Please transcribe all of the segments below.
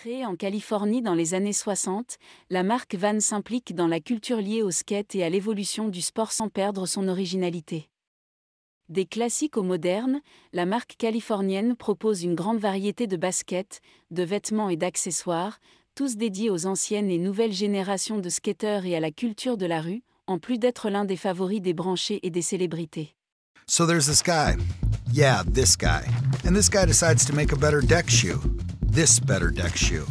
Créée en Californie dans les années 60, la marque Van s'implique dans la culture liée au skate et à l'évolution du sport sans perdre son originalité. Des classiques aux modernes, la marque californienne propose une grande variété de baskets, de vêtements et d'accessoires, tous dédiés aux anciennes et nouvelles générations de skateurs et à la culture de la rue, en plus d'être l'un des favoris des branchés et des célébrités. So there's this guy. Yeah, this guy. And this guy decides to make a better deck shoe. This better deck shoe.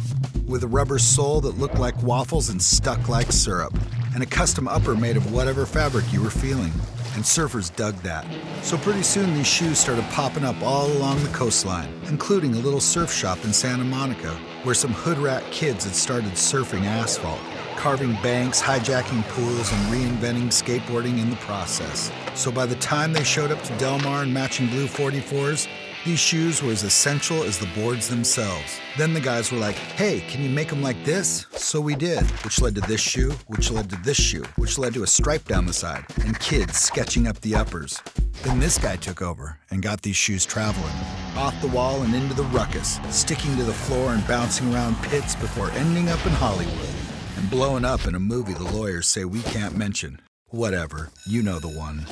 With a rubber sole that looked like waffles and stuck like syrup. And a custom upper made of whatever fabric you were feeling. And surfers dug that. So pretty soon these shoes started popping up all along the coastline, including a little surf shop in Santa Monica, where some hood rat kids had started surfing asphalt, carving banks, hijacking pools, and reinventing skateboarding in the process. So by the time they showed up to Del Mar in matching blue 44s, these shoes were as essential as the boards themselves. Then the guys were like, hey, can you make them like this? So we did, which led to this shoe, which led to this shoe, which led to a stripe down the side, and kids sketching up the uppers. Then this guy took over and got these shoes traveling. Off the wall and into the ruckus, sticking to the floor and bouncing around pits before ending up in Hollywood. And blowing up in a movie the lawyers say we can't mention. Whatever, you know the one.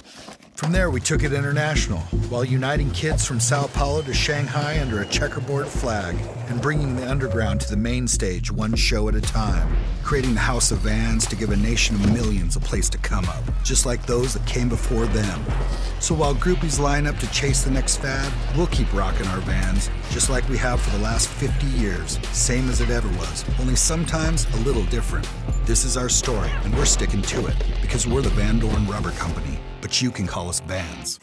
From there, we took it international, while uniting kids from Sao Paulo to Shanghai under a checkerboard flag, and bringing the underground to the main stage one show at a time, creating the House of Vans to give a nation of millions a place to come up, just like those that came before them. So while groupies line up to chase the next fad, we'll keep rocking our Vans, just like we have for the last 50 years, same as it ever was, only sometimes a little different. This is our story, and we're sticking to it, because we're the Van Dorn Rubber Company. But you can call us Vans.